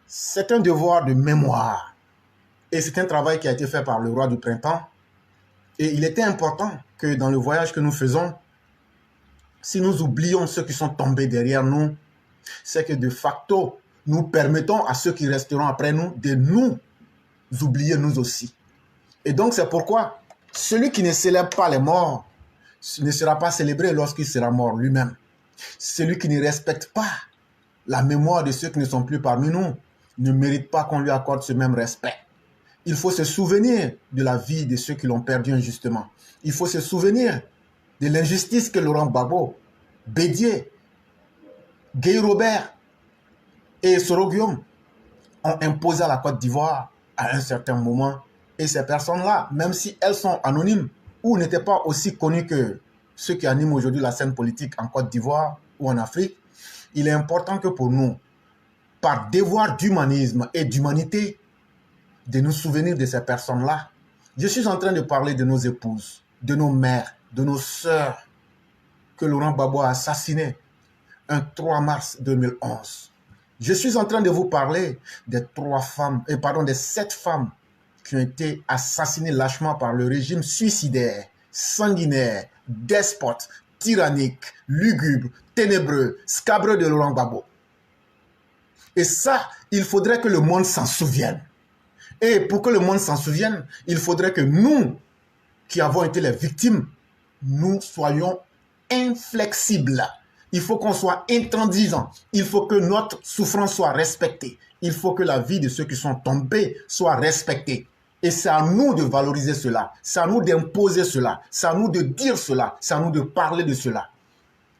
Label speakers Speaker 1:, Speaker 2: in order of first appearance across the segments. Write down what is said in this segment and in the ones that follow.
Speaker 1: C'est un devoir de mémoire. Et c'est un travail qui a été fait par le roi du printemps. Et il était important que dans le voyage que nous faisons, si nous oublions ceux qui sont tombés derrière nous, c'est que de facto, nous permettons à ceux qui resteront après nous de nous oublier nous aussi. Et donc c'est pourquoi celui qui ne célèbre pas les morts ne sera pas célébré lorsqu'il sera mort lui-même. Celui qui ne respecte pas la mémoire de ceux qui ne sont plus parmi nous ne mérite pas qu'on lui accorde ce même respect. Il faut se souvenir de la vie de ceux qui l'ont perdu injustement. Il faut se souvenir de l'injustice que Laurent Gbagbo, Bédié, Guy Robert et Soro Guillaume ont imposé à la Côte d'Ivoire à un certain moment. Et ces personnes-là, même si elles sont anonymes ou n'étaient pas aussi connues que ceux qui animent aujourd'hui la scène politique en Côte d'Ivoire ou en Afrique, il est important que pour nous, par devoir d'humanisme et d'humanité, de nous souvenir de ces personnes-là. Je suis en train de parler de nos épouses, de nos mères, de nos sœurs que Laurent Gbagbo a assassinées un 3 mars 2011. Je suis en train de vous parler des 7 femmes qui ont été assassinées lâchement par le régime suicidaire, sanguinaire, despote, tyrannique, lugubre, ténébreux, scabreux de Laurent Gbagbo. Et ça, il faudrait que le monde s'en souvienne. Et pour que le monde s'en souvienne, il faudrait que nous, qui avons été les victimes, nous soyons inflexibles. Il faut qu'on soit intransigeants. Il faut que notre souffrance soit respectée. Il faut que la vie de ceux qui sont tombés soit respectée. Et c'est à nous de valoriser cela. C'est à nous d'imposer cela. C'est à nous de dire cela. C'est à nous de parler de cela.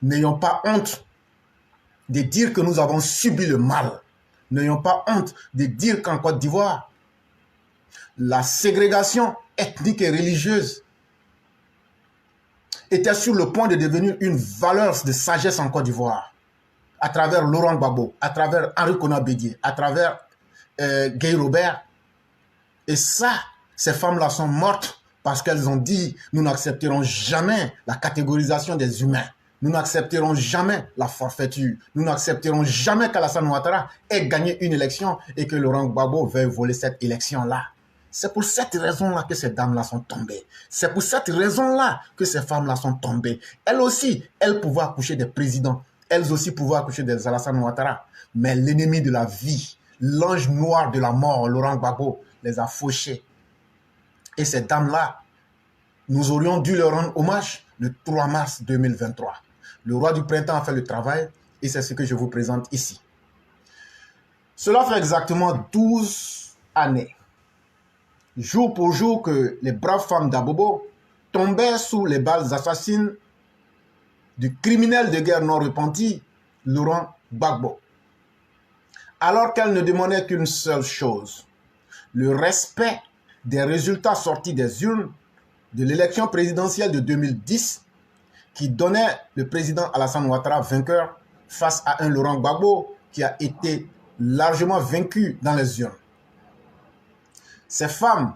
Speaker 1: N'ayons pas honte de dire que nous avons subi le mal. N'ayons pas honte de dire qu'en Côte d'Ivoire, la ségrégation ethnique et religieuse était sur le point de devenir une valeur de sagesse en Côte d'Ivoire, à travers Laurent Gbagbo, à travers Henri Konan Bédié, à travers Guy Robert. Et ça, ces femmes-là sont mortes parce qu'elles ont dit « Nous n'accepterons jamais la catégorisation des humains. Nous n'accepterons jamais la forfaiture. Nous n'accepterons jamais qu'Alassane Ouattara ait gagné une élection et que Laurent Gbagbo veuille voler cette élection-là. » C'est pour cette raison-là que ces dames-là sont tombées. C'est pour cette raison-là que ces femmes-là sont tombées. Elles aussi, elles pouvaient accoucher des présidents. Elles aussi pouvaient accoucher des Alassane Ouattara. Mais l'ennemi de la vie, l'ange noir de la mort, Laurent Gbagbo, les a fauchées. Et ces dames-là, nous aurions dû leur rendre hommage le 3 mars 2023. Le roi du printemps a fait le travail et c'est ce que je vous présente ici. Cela fait exactement 12 années. Jour pour jour que les braves femmes d'Abobo tombaient sous les balles assassines du criminel de guerre non repenti, Laurent Gbagbo. Alors qu'elles ne demandaient qu'une seule chose, le respect des résultats sortis des urnes de l'élection présidentielle de 2010 qui donnait le président Alassane Ouattara vainqueur face à un Laurent Gbagbo qui a été largement vaincu dans les urnes. Ces femmes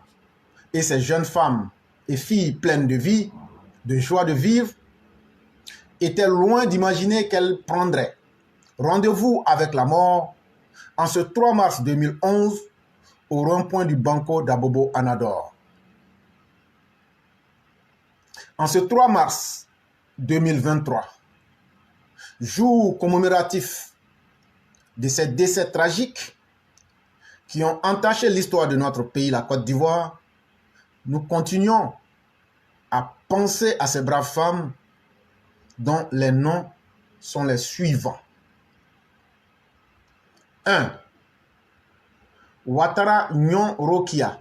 Speaker 1: et ces jeunes femmes et filles pleines de vie, de joie de vivre, étaient loin d'imaginer qu'elles prendraient rendez-vous avec la mort en ce 3 mars 2011 au rond-point du Banco d'Abobo Anador. En ce 3 mars 2023, jour commémoratif de ces décès tragiques qui ont entaché l'histoire de notre pays, la Côte d'Ivoire, nous continuons à penser à ces braves femmes dont les noms sont les suivants. 1. Ouattara Nyon Rokia,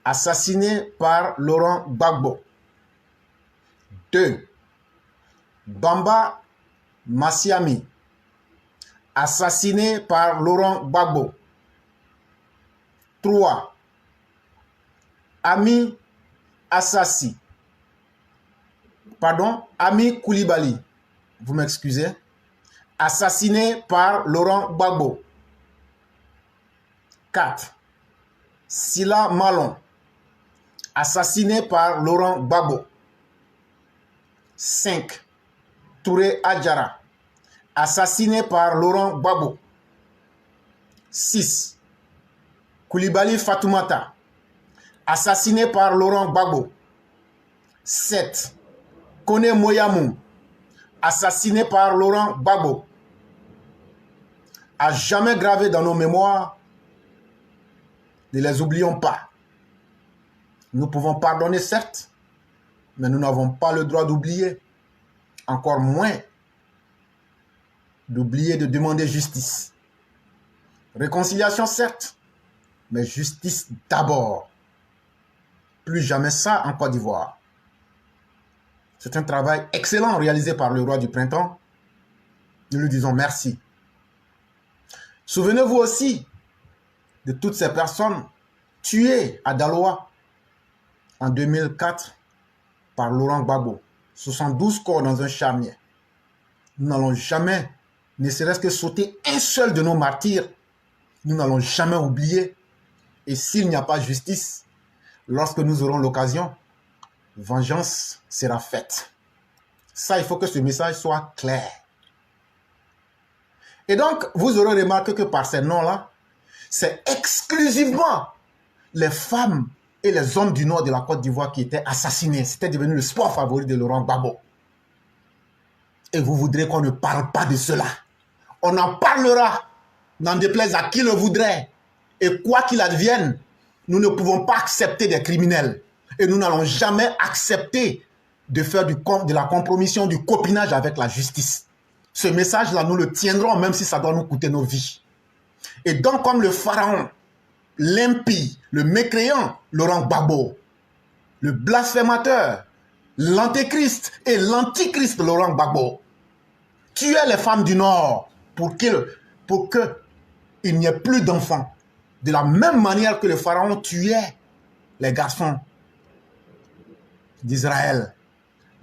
Speaker 1: assassiné par Laurent Gbagbo. 2. Bamba Massiami, assassiné par Laurent Gbagbo. 3. Ami Assassi. Pardon, Ami Koulibaly, vous m'excusez, assassiné par Laurent Gbagbo. 4. Sila Malon, assassiné par Laurent Gbagbo. 5. Touré Adjara, assassiné par Laurent Gbagbo. 6. Koulibaly Fatoumata, assassiné par Laurent Gbagbo. 7. Kone Moyamou, assassiné par Laurent Gbagbo. À jamais gravé dans nos mémoires, ne les oublions pas. Nous pouvons pardonner, certes, mais nous n'avons pas le droit d'oublier. Encore moins d'oublier de demander justice. Réconciliation, certes, mais justice d'abord. Plus jamais ça en Côte d'Ivoire. C'est un travail excellent réalisé par le roi du printemps. Nous lui disons merci. Souvenez-vous aussi de toutes ces personnes tuées à Daloa en 2004 par Laurent Gbagbo. 72 corps dans un charnier. Nous n'allons jamais, ne serait-ce que sauter un seul de nos martyrs, nous n'allons jamais oublier. Et s'il n'y a pas justice, lorsque nous aurons l'occasion, vengeance sera faite. Ça, il faut que ce message soit clair. Et donc, vous aurez remarqué que par ces noms-là, c'est exclusivement les femmes et les hommes du nord de la Côte d'Ivoire qui étaient assassinés. C'était devenu le sport favori de Laurent Gbagbo. Et vous voudrez qu'on ne parle pas de cela. On en parlera, n'en déplaise à qui le voudrait. Et quoi qu'il advienne, nous ne pouvons pas accepter des criminels. Et nous n'allons jamais accepter de faire de la compromission, du copinage avec la justice. Ce message-là, nous le tiendrons même si ça doit nous coûter nos vies. Et donc, comme le pharaon, l'impie, le mécréant, Laurent Gbagbo, le blasphémateur, l'antéchrist et l'antichrist Laurent Gbagbo, tuaient les femmes du Nord pour qu'il n'y ait plus d'enfants. De la même manière que le pharaon tuait les garçons d'Israël.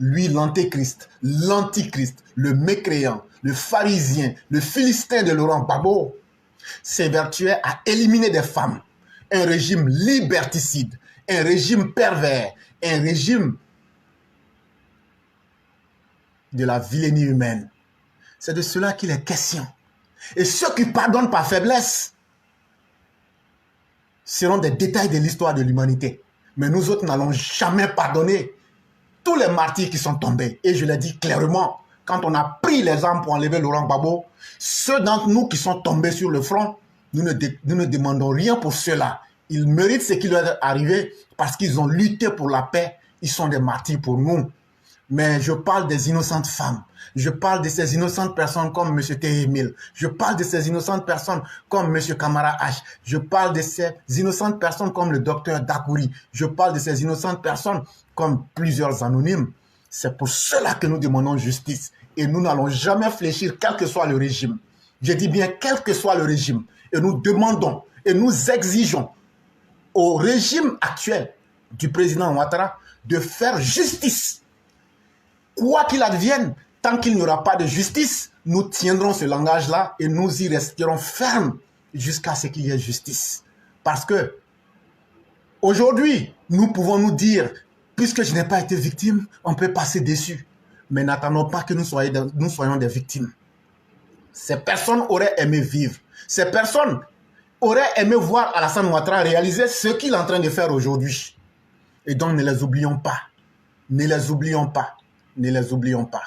Speaker 1: Lui, l'antéchrist, l'antichrist, le mécréant, le pharisien, le philistin de Laurent Gbagbo, s'évertuait à éliminer des femmes. Un régime liberticide, un régime pervers, un régime de la vilainie humaine. C'est de cela qu'il est question. Et ceux qui pardonnent par faiblesse seront des détails de l'histoire de l'humanité. Mais nous autres n'allons jamais pardonner tous les martyrs qui sont tombés. Et je l'ai dit clairement, quand on a pris les armes pour enlever Laurent Gbagbo, ceux d'entre nous qui sont tombés sur le front, nous ne demandons rien pour cela. Ils méritent ce qui leur est arrivé parce qu'ils ont lutté pour la paix. Ils sont des martyrs pour nous. Mais je parle des innocentes femmes. Je parle de ces innocentes personnes comme M. T. Je parle de ces innocentes personnes comme M. Kamara H. Je parle de ces innocentes personnes comme le docteur Dakouri. Je parle de ces innocentes personnes comme plusieurs anonymes. C'est pour cela que nous demandons justice. Et nous n'allons jamais fléchir quel que soit le régime. Je dis bien quel que soit le régime. Et nous demandons et nous exigeons au régime actuel du président Ouattara de faire justice. Quoi qu'il advienne, tant qu'il n'y aura pas de justice, nous tiendrons ce langage-là et nous y resterons fermes jusqu'à ce qu'il y ait justice. Parce que aujourd'hui, nous pouvons nous dire, puisque je n'ai pas été victime, on peut passer dessus. Mais n'attendons pas que nous soyons des victimes. Ces personnes auraient aimé vivre. Ces personnes auraient aimé voir Alassane Ouattara réaliser ce qu'il est en train de faire aujourd'hui. Et donc ne les oublions pas. Ne les oublions pas. Ne les oublions pas.